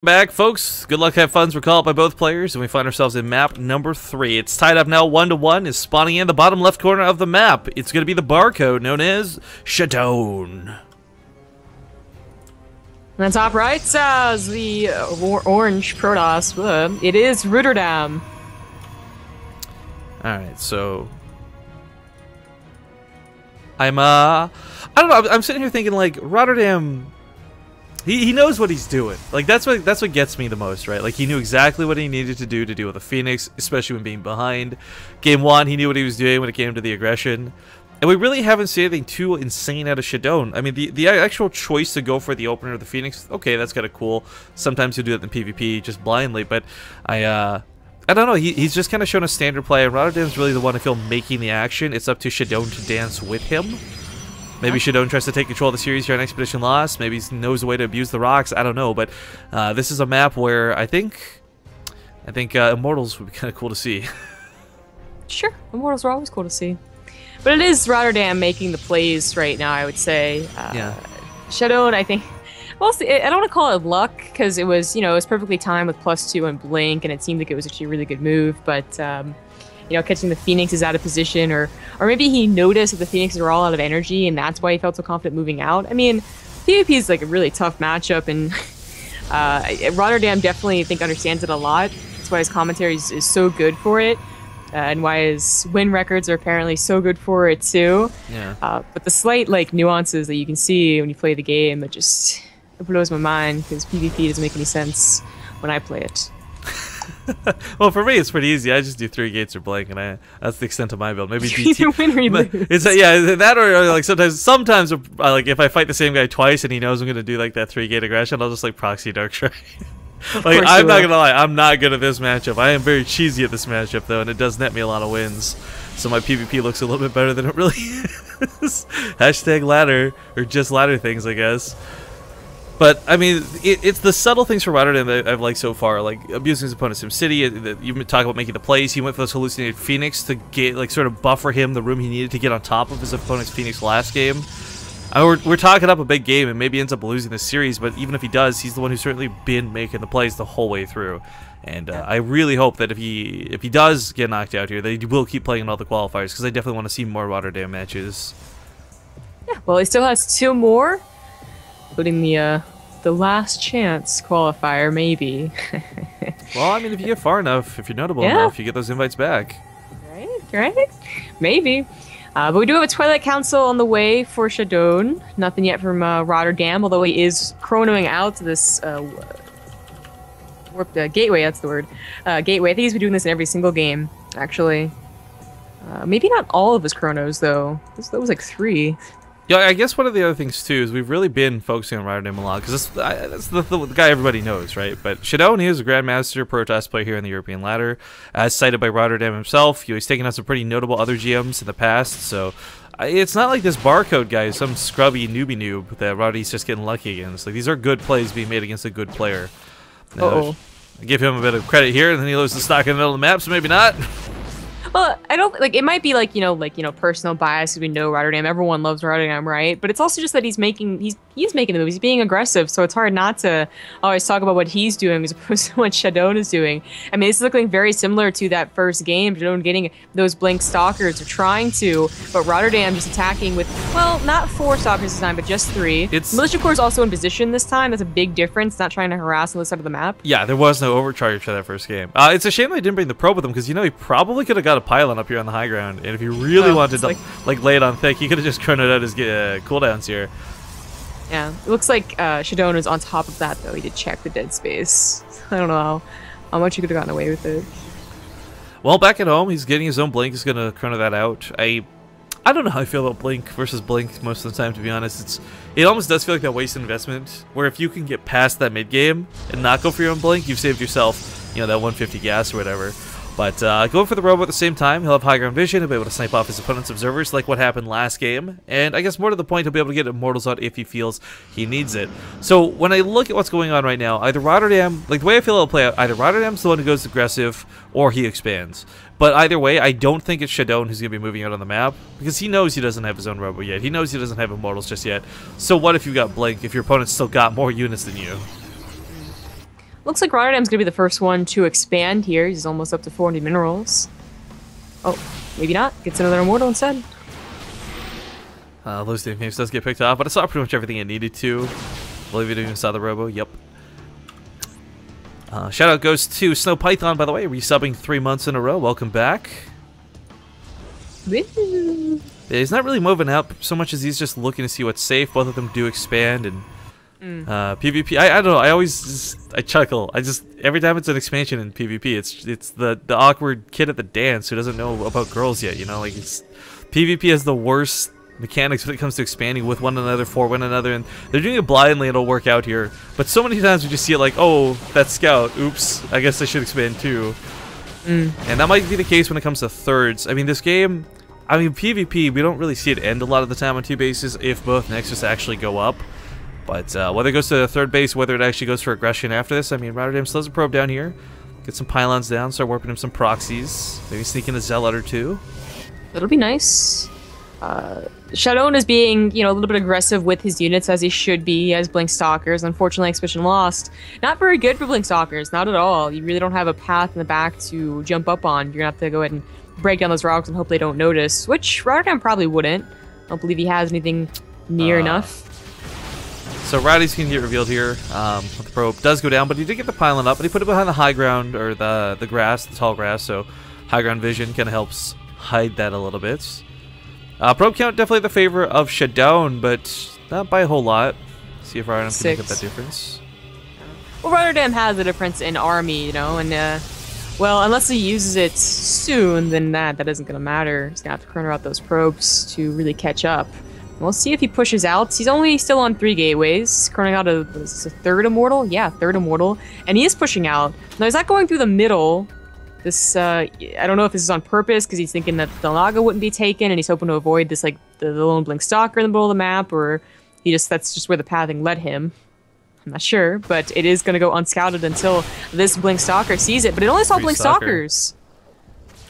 Back, folks. Good luck, have fun. We're called by both players, and we find ourselves in map number 3. It's tied up now 1-1. Is spawning in the bottom left corner of the map. It's going to be the barcode known as Shadown. And the top right says the orange Protoss. It is Rotterdam. All right, so I don't know. I'm sitting here thinking like Rotterdam. He knows what he's doing. Like that's what gets me the most, right? Like he knew exactly what he needed to do with the Phoenix, especially when being behind. Game 1, he knew what he was doing when it came to the aggression. And we really haven't seen anything too insane out of Shadown. I mean, the actual choice to go for the opener of the Phoenix, okay, that's kind of cool. Sometimes you do it in PvP just blindly, but I don't know. He's just kind of shown a standard play, and Rotterdam's really the one I feel making the action. It's up to Shadown to dance with him. Maybe Shadown tries to take control of the series here on Expedition Lost. Maybe he knows a way to abuse the rocks. I don't know, but this is a map where I think Immortals would be kind of cool to see. Sure, Immortals are always cool to see. But it is Rotterdam making the plays right now, I would say. Yeah. Shadown, I think. Mostly, I don't want to call it luck because it was, it was perfectly timed with +2 and Blink, and it seemed like it was actually a really good move. But catching the Phoenixes out of position, or maybe he noticed that the Phoenixes were all out of energy, and that's why he felt so confident moving out. I mean, PvP is like a really tough matchup, and Rotterdam definitely, I think, understands it a lot. That's why his commentary is so good for it. And why his win records are apparently so good for it too. Yeah. But the slight nuances that you can see when you play the game, it blows my mind because PvP doesn't make any sense when I play it. Well, for me, it's pretty easy. I just do 3 gates or Blank, and that's the extent of my build. Maybe you either win or you lose. It's yeah, that or like sometimes like if I fight the same guy twice and he knows I'm gonna do like that 3-gate aggression, I'll just like proxy Dark Strike. Like I'm not gonna lie, I'm not good at this matchup. I am very cheesy at this matchup though, and it does net me a lot of wins. So my PvP looks a little bit better than it really is. Hashtag ladder, or just ladder things, I guess. But I mean, it's the subtle things for Rotterdam that I've liked so far, like abusing his opponent's SimCity. You talk about making the plays. He went for this hallucinated Phoenix to get sort of buffer him the room he needed to get on top of his opponent's Phoenix last game. We're talking up a big game and maybe ends up losing this series, but even if he does, he's the one who's certainly been making the plays the whole way through. And I really hope that if he does get knocked out here, that he will keep playing in all the qualifiers, because I definitely want to see more Rotterdam matches. Yeah, well, he still has 2 more, including the last chance qualifier, maybe. Well, I mean, if you get far enough, if you're notable enough, you get those invites back. Right? Maybe. But we do have a Twilight Council on the way for Shadown. Nothing yet from Rotterdam, although he is chronoing out to this warped gateway, that's the word. Gateway. I think he's been doing this in every single game, actually. Maybe not all of his chronos, though. That was like 3. Yeah, I guess one of the other things, too, is we've really been focusing on Rotterdam a lot, because that's the guy everybody knows, right? But Shadown, he is a Grandmaster Protoss player here in the European ladder, as cited by Rotterdam himself. He's taken out some pretty notable other GMs in the past, so it's not like this barcode guy is some scrubby newbie noob that Roddy's just getting lucky against. Like, these are good plays being made against a good player. Uh-oh. I give him a bit of credit here, and then he loses the stock in the middle of the map, so maybe not. Well, I don't it might be personal bias because we know Rotterdam. Everyone loves Rotterdam, right? But it's also just that he's making the moves. He's being aggressive, so it's hard not to always talk about what he's doing as opposed to what Shadown is doing. I mean, this is looking very similar to that first game. Shadown getting those Blink Stalkers, or trying to, but Rotterdam just attacking with, well, not 4 Stalkers this time, but just 3. Militia Corps is also in position this time. That's a big difference. Not trying to harass on the side of the map. Yeah, there was no overcharge for that first game. It's a shame they didn't bring the probe with him, because he probably could have got a pylon up here on the high ground, and if he really wanted to lay it on thick, he could have just chronoed out his cooldowns here. Yeah, it looks like Shadown is on top of that, though. He did check the dead space. I don't know how much he could have gotten away with it. Well, back at home, he's getting his own Blink. He's going to chrono that out. I don't know how I feel about Blink versus Blink most of the time, to be honest. It almost does feel like that wasted investment, where if you can get past that mid-game and not go for your own Blink, you've saved yourself, that 150 gas or whatever. But going for the robot at the same time, he'll have high ground vision, he'll be able to snipe off his opponent's observers like what happened last game, and I guess more to the point, he'll be able to get Immortals out if he feels he needs it. So when I look at what's going on right now, either Rotterdam, like the way I feel it'll play out, either Rotterdam's the one who goes aggressive, or he expands. But either way, I don't think it's Shadown who's going to be moving out on the map, because he knows he doesn't have his own robot yet, he knows he doesn't have Immortals just yet. So what if you got Blink, if your opponent's still got more units than you? Looks like Rotterdam's gonna be the first one to expand here. He's almost up to 400 minerals. Oh, maybe not. Gets another immortal instead. Those games does get picked off, but it saw pretty much everything it needed to. I believe it even saw the robo. Yep. Shout out goes to Snow Python, by the way, resubbing 3 months in a row. Welcome back. Woo. He's not really moving up so much as he's just looking to see what's safe. Both of them do expand, and PvP. I don't know. I chuckle. Every time it's an expansion in PvP, it's the awkward kid at the dance who doesn't know about girls yet. You know, like PvP has the worst mechanics when it comes to expanding with one another, for one another, and they're doing it blindly and it'll work out here. But so many times we just see it like, oh, that scout, oops, I guess I should expand too. And that might be the case when it comes to thirds. I mean, this game, PvP, we don't really see it end a lot of the time on 2 bases if both Nexus actually go up. But whether it goes to the third base, whether it actually goes for aggression after this, I mean, Rotterdam still has a probe down here. Get some pylons down, start warping him some proxies, maybe sneak in a zealot or two. That'll be nice. Shadown is being, a little bit aggressive with his units, as he should be. He has Blink Stalkers. Unfortunately, Expedition lost. Not very good for Blink Stalkers, not at all. You really don't have a path in the back to jump up on. You're going to have to go ahead and break down those rocks and hope they don't notice, which Rotterdam probably wouldn't. I don't believe he has anything near enough. So Rowdy's going to get revealed here. The probe does go down, but he did get the pylon up, and he put it behind the high ground, or the grass, the tall grass, so high ground vision kind of helps hide that a little bit. Probe count definitely the favor of Shadown, but not by a whole lot. See if Rotterdam can make up that difference. Well, Rotterdam has a difference in army, and well, unless he uses it soon, then that isn't going to matter. He's going to have to chrono out those probes to really catch up. We'll see if he pushes out. He's only still on 3 gateways, chronoing out a third immortal. Yeah, third immortal, and he is pushing out. Now he's not going through the middle. This, I don't know if this is on purpose because he's thinking that the Naga wouldn't be taken and he's hoping to avoid this, like, the lone Blink Stalker in the middle of the map, or that's just where the pathing led him. I'm not sure, but it is going to go unscouted until this Blink Stalker sees it, but it only saw Blink Stalkers.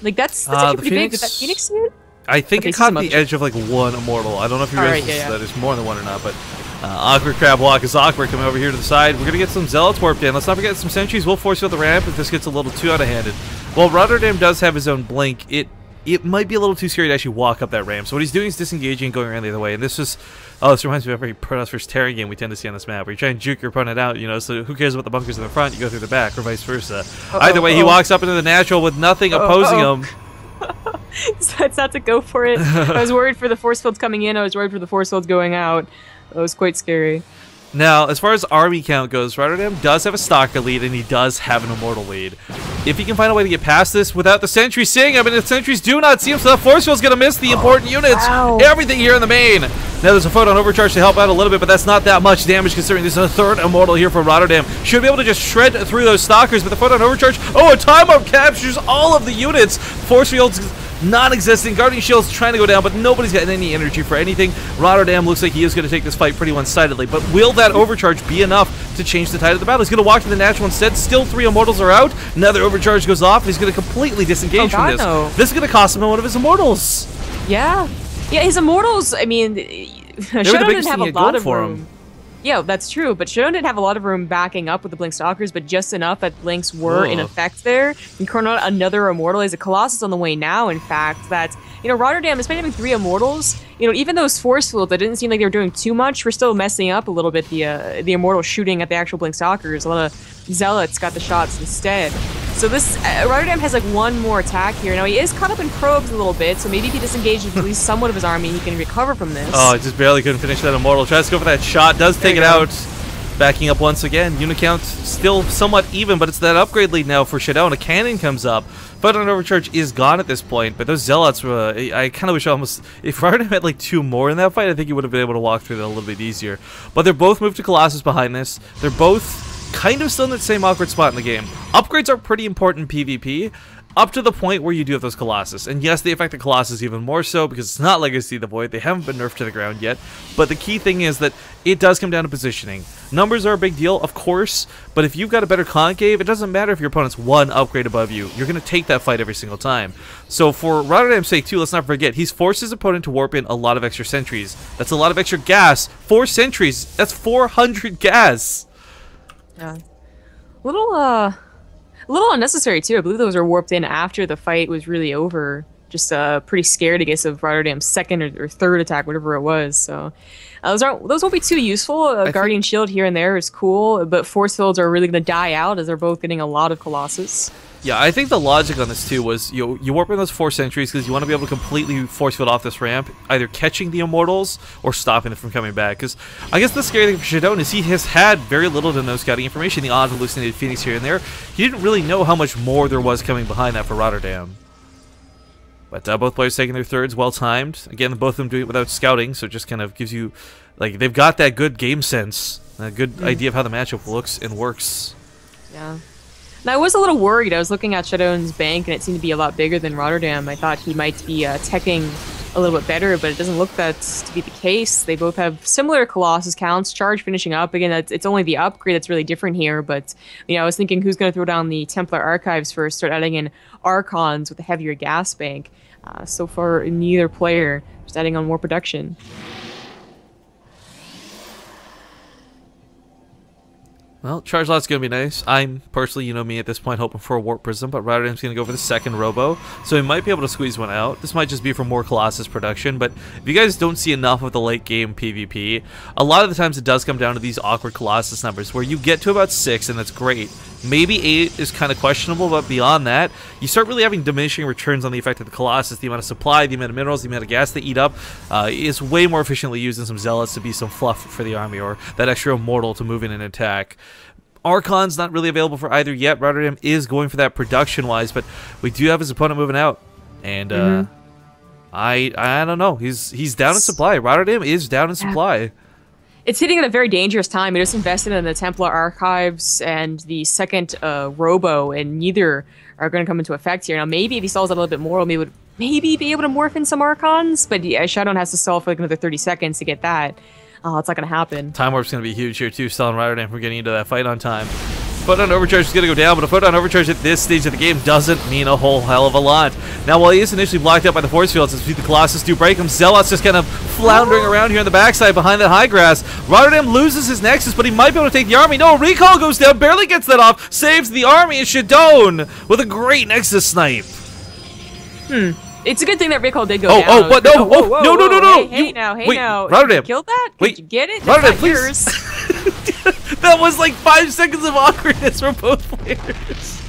Like, that's actually pretty big. Did that Phoenix see it? I think it caught the edge of, like, 1 immortal. I don't know if you realize that there's more than 1 or not, but Awkward Crab Walk is awkward coming over here to the side. We're going to get some Zealots warped in. Let's not forget some sentries will force field the ramp if this gets a little too out-of-handed. While Rotterdam does have his own blink, it might be a little too scary to actually walk up that ramp. So what he's doing is disengaging and going around the other way. And this reminds me of every Protoss vs. Terran game we tend to see on this map, where you try and juke your opponent out, so who cares about the bunkers in the front, you go through the back, or vice versa. Either way, he walks up into the natural with nothing opposing him. Decides not to go for it. I was worried for the force fields coming in, I was worried for the force fields going out. It was quite scary. Now, as far as army count goes, Rotterdam does have a Stalker lead, and he does have an Immortal lead. If he can find a way to get past this without the sentries seeing him, and the sentries do not see him, so the force field's going to miss the important units. Everything here in the main. Now, there's a photon overcharge to help out a little bit, but that's not that much damage considering this is a third Immortal here for Rotterdam. Should be able to just shred through those Stalkers, but the photon overcharge, a time-up captures all of the units. Force fields non-existent. Guardian Shield's trying to go down, but nobody's got any energy for anything. Rotterdam looks like he is going to take this fight pretty one-sidedly, but will that overcharge be enough to change the tide of the battle? He's going to walk to the natural instead. Still 3 Immortals are out. Another overcharge goes off. He's going to completely disengage from this. No. This is going to cost him one of his Immortals. Yeah, his Immortals, I mean, Shadow didn't have a lot of room. Yeah, that's true, but Shadow didn't have a lot of room backing up with the Blink Stalkers, but just enough that Blinks were in effect there. And chrono out another Immortal. Is a Colossus on the way now, in fact, that, Rotterdam, despite having 3 Immortals, even those force fields that didn't seem like they were doing too much, were still messing up a little bit the Immortal shooting at the actual Blink Stalkers. A lot of Zealots got the shots instead. So this, Rotterdam has like 1 more attack here. Now he is caught up in probes a little bit, so maybe if he disengages at least somewhat of his army, he can recover from this. Oh, just barely couldn't finish that Immortal. Tries to go for that shot, does take it out. Backing up once again. Unit count still somewhat even, but it's that upgrade lead now for Shadown. A cannon comes up. Photon Overcharge is gone at this point, but those Zealots, I kind of wish if Rotterdam had like 2 more in that fight, I think he would have been able to walk through that a little bit easier. But they're both moved to Colossus behind this. They're both kind of still in the same awkward spot in the game. Upgrades are pretty important in PvP, up to the point where you do have those Colossus. And yes, they affect the Colossus even more so because it's not Legacy of the Void. They haven't been nerfed to the ground yet. But the key thing is that it does come down to positioning. Numbers are a big deal, of course, but if you've got a better concave, it doesn't matter if your opponent's 1 upgrade above you. You're going to take that fight every single time. So for Rotterdam's sake too, let's not forget, he's forced his opponent to warp in a lot of extra sentries. That's a lot of extra gas. 4 sentries, that's 400 gas. Yeah. A little unnecessary too. I believe those were warped in after the fight was really over. Just pretty scared, I guess, of Rotterdam's second or third attack, whatever it was. So those won't be too useful. Guardian Shield here and there is cool, but force fields are really going to die out as they're both getting a lot of Colossus. Yeah, I think the logic on this too was you warp in those 4 sentries because you want to be able to completely force field off this ramp, either catching the Immortals or stopping them from coming back. Because I guess the scary thing for Shadown is he has had very little to no scouting information. The odd hallucinated Phoenix here and there, he didn't really know how much more there was coming behind that for Rotterdam. But both players taking their thirds, well timed. Again, both of them doing it without scouting, so it just kind of gives you, like, they've got that good game sense, a good idea of how the matchup looks and works. Yeah. Now, I was a little worried. I was looking at Shadown's bank, and it seemed to be a lot bigger than Rotterdam. I thought he might be teching a little bit better, but it doesn't look that to be the case. They both have similar Colossus counts. Charge finishing up. Again, it's only the upgrade that's really different here, but, you know, I was thinking who's going to throw down the Templar Archives first, start adding in Archons with a heavier gas bank. So far, neither player, just adding on more production. Well, Charge Lot's going to be nice. I'm personally, you know me at this point, hoping for a Warp Prism, but Rotterdam's going to go for the second Robo, so he might be able to squeeze one out. This might just be for more Colossus production, but if you guys don't see enough of the late game PvP, a lot of the times it does come down to these awkward Colossus numbers, where you get to about 6, and that's great. Maybe 8 is kind of questionable, but beyond that, you start really having diminishing returns on the effect of the Colossus. The amount of supply, the amount of minerals, the amount of gas they eat up is way more efficiently used than some Zealots to be some fluff for the army, or that extra Immortal to move in and attack. Archon's not really available for either yet. Rotterdam is going for that production-wise, but we do have his opponent moving out. And I don't know. He's down in supply. Rotterdam is down in supply. It's hitting at a very dangerous time. He just invested in the Templar Archives and the second Robo, and neither are going to come into effect here. Now, maybe if he stalls out a little bit more, we would maybe be able to morph in some Archons, but yeah, Shadown has to stall for like another 30 seconds to get that. Oh, it's not going to happen. Time Warp's going to be huge here, too, stalling Rotterdam from getting into that fight on time. Photon Overcharge is going to go down, but a Photon Overcharge at this stage of the game doesn't mean a whole hell of a lot. Now, while he is initially blocked out by the force fields, as the Colossus do break him, Zealot's just kind of floundering around here on the backside behind that high grass. Rotterdam loses his Nexus, but he might be able to take the army. No, Recall goes down, barely gets that off, saves the army, and Shadown with a great Nexus snipe. It's a good thing that Recall did go down. Oh, what? No, whoa, no. Hey, now. Rotterdam. Did you kill that? Wait, did you get it? Rotterdam, That's please. yours. That was like 5 seconds of awkwardness for both players.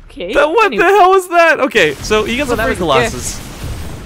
Okay. What the hell was that? Okay, so he gets a free Colossus.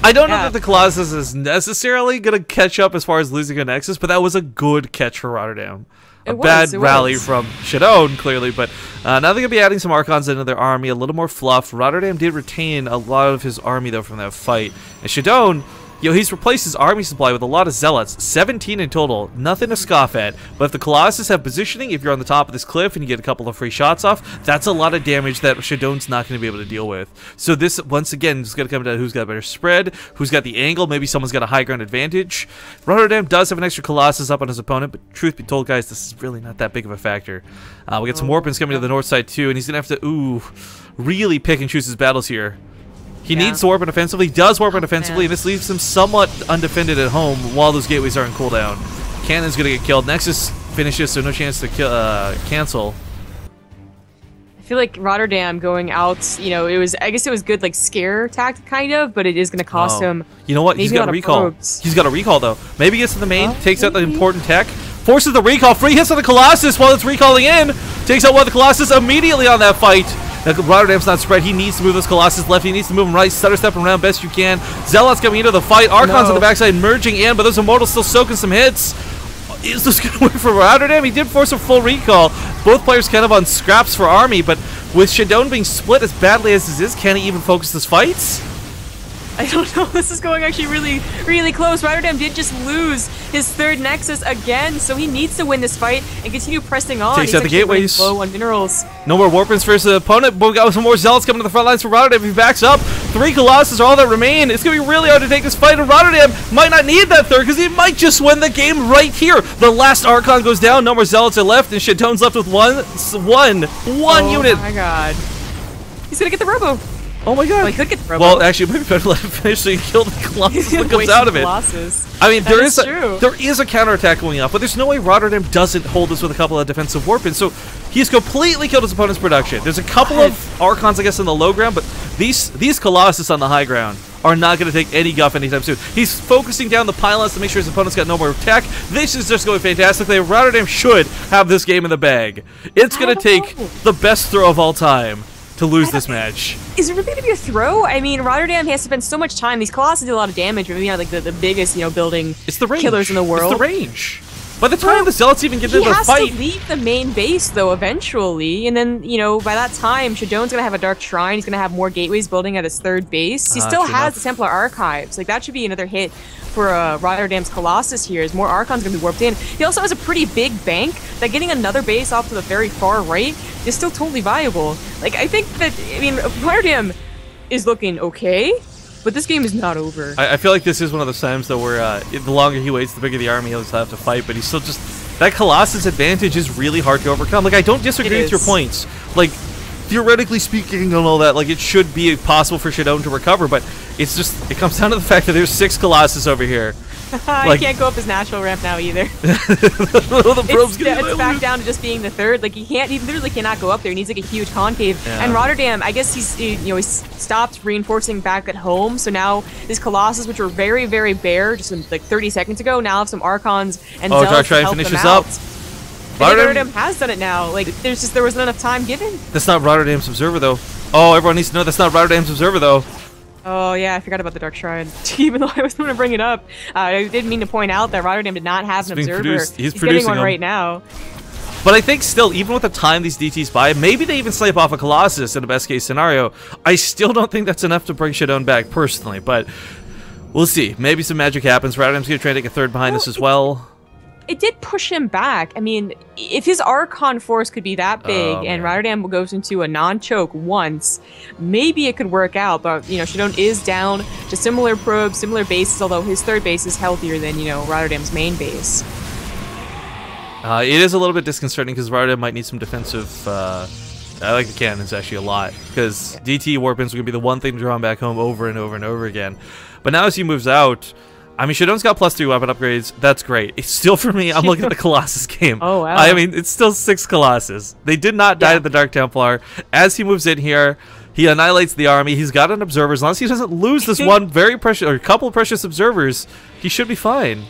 I don't know that the Colossus is necessarily going to catch up as far as losing a Nexus, but that was a good catch for Rotterdam. A bad rally from Shadown, clearly, but now they're going to be adding some Archons into their army, a little more fluff. Rotterdam did retain a lot of his army, though, from that fight. And Shadown, you know, he's replaced his army supply with a lot of Zealots, 17 in total, nothing to scoff at. But if the Colossus have positioning, if you're on the top of this cliff and you get a couple of free shots off, that's a lot of damage that Shadown's not going to be able to deal with. So this, once again, is going to come down to who's got a better spread, who's got the angle, maybe someone's got a high ground advantage. Rotterdam does have an extra Colossus up on his opponent, but truth be told, guys, this is really not that big of a factor. We got some Warpins coming to the north side, too, and he's going to have to, really pick and choose his battles here. He needs to warp in offensively. He does warp in offensively, and this leaves him somewhat undefended at home while those gateways are in cooldown. Cannon's going to get killed. Nexus finishes, so no chance to cancel. I feel like Rotterdam going out, you know, I guess it was good, like, scare tactic, kind of, but it is going to cost him. You know what? He's got a recall. He's got a recall, though. Maybe gets to the main, takes out the important tech, forces the recall, free hits on the Colossus while it's recalling in, takes out one of the Colossus immediately on that fight. Now, Rotterdam's not spread. He needs to move those Colossus left. He needs to move them right. Stutter step around best you can. Zealot's coming into the fight. Archon's on the backside merging in, but those Immortals still soaking some hits. Is this going to work for Rotterdam? He did force a full recall. Both players kind of on scraps for army, but with Shadown being split as badly as this is, can he even focus his fights? I don't know. This is going actually really, really close. Rotterdam did just lose his third Nexus again, so he needs to win this fight and continue pressing on. Takes out the gateways. Low on minerals. No more Warpins for his opponent, but we got some more Zealots coming to the front lines for Rotterdam. If he backs up, 3 Colossus are all that remain. It's going to be really hard to take this fight, and Rotterdam might not need that third because he might just win the game right here. The last Archon goes down. No more Zealots are left, and Shadown's left with one unit. Oh my god. He's going to get the Robo. Oh my god. Well, he could get the robo. Well, actually, it might be better to let him finish so you kill the Colossus that comes out of it. Colossus. I mean, That is true. there is a counterattack going up, but there's no way Rotterdam doesn't hold this with a couple of defensive warp-ins. So he's completely killed his opponent's production. There's a couple of Archons, I guess, in the low ground, but these Colossus on the high ground are not going to take any guff anytime soon. He's focusing down the pylons to make sure his opponent's got no more tech. This is just going fantastically. Rotterdam should have this game in the bag. It's going to take the best throw of all time to lose this match. Is it really going to be a throw? I mean, Rotterdam has to spend so much time. These Colossus do a lot of damage. Maybe not like the biggest, building it's the range. Killers in the world. It's the range. By the time the Zealots even get into the fight... He has to leave the main base, though, eventually. And then, by that time, Shadown's going to have a Dark Shrine. He's going to have more gateways building at his third base. He still has the Templar Archives. Like, that should be another hit for Rotterdam's Colossus here, as more Archons are going to be warped in. He also has a pretty big bank that getting another base off to the very far right is still totally viable. Like, I think that, Rotterdam is looking okay, but this game is not over. I feel like this is one of those times, though, where the longer he waits, the bigger the army he'll have to fight, but he's still just... That Colossus advantage is really hard to overcome. Like, I don't disagree with your points. Like, theoretically speaking and all that, like, it should be possible for Shadown to recover, but it's just... It comes down to the fact that there's 6 Colossus over here. He can't go up his natural ramp now either. It's back down to just being the third. Like he literally cannot go up there. He needs like a huge concave. Yeah. And Rotterdam, I guess he stopped reinforcing back at home. So now these Colossus, which were very, very bare just like 30 seconds ago, now have some Archons and Zealots to help them out. Rotterdam has done it now. Like there wasn't enough time given. That's not Rotterdam's observer though. Oh, everyone needs to know that's not Rotterdam's observer though. Oh yeah, I forgot about the Dark Shrine. Even though I was going to bring it up, I did mean to point out that Rotterdam did not have an observer. He's getting one right now. But I think still, even with the time these DTs buy, maybe they even snipe off a Colossus in the best case scenario. I still don't think that's enough to bring Shadown back personally, but we'll see. Maybe some magic happens. Rotterdam's going to try to take a third behind this as well. It did push him back. I mean, if his Archon force could be that big and Rotterdam goes into a non-choke once, maybe it could work out. But, Shadown is down to similar probes, similar bases, although his third base is healthier than, Rotterdam's main base. It is a little bit disconcerting because Rotterdam might need some defensive... I like the cannons actually a lot because DT warp-ins are going to be the one thing to draw him back home over and over and over again. But now as he moves out... I mean, Shadown's got +3 weapon upgrades. That's great. It's still, for me, I'm looking at the Colossus game. Oh, wow. I mean, it's still 6 Colossus. They did not die to the Dark Templar. As he moves in here, he annihilates the army. He's got an observer. As long as he doesn't lose this one very precious, or a couple of precious observers, he should be fine.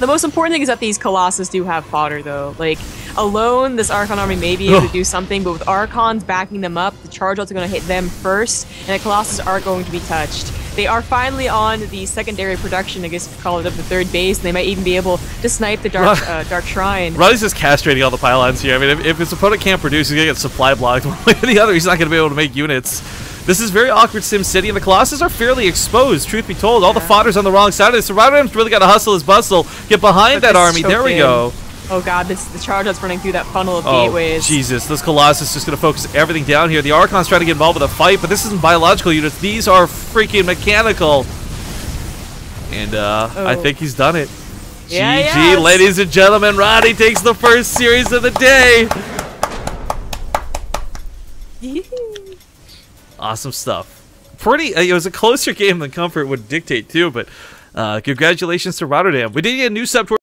The most important thing is that these Colossus do have fodder, though. Like, alone, this Archon army may be able to do something, but with Archons backing them up, the charge outs are going to hit them first, and the Colossus are going to be touched. They are finally on the secondary production, I guess you could call it, of the third base, and they might even be able to snipe the Dark Shrine. Roddy's just castrating all the pylons here. I mean, if his opponent can't produce, he's going to get supply blocked one way or the other. He's not going to be able to make units. This is very awkward Sim City, and the Colossus are fairly exposed, truth be told. All the fodder's on the wrong side of this, so Rotterdam's really got to hustle his bustle, get behind that army. There we go. Oh god, the charge out's running through that funnel of gateways. Jesus, this Colossus is just going to focus everything down here. The Archon's trying to get involved with a fight, but this isn't biological units. These are freaking mechanical. And I think he's done it. GG, ladies and gentlemen. Roddy takes the first series of the day. Awesome stuff. It was a closer game than Comfort would dictate too, but congratulations to Rotterdam. We did get a new sub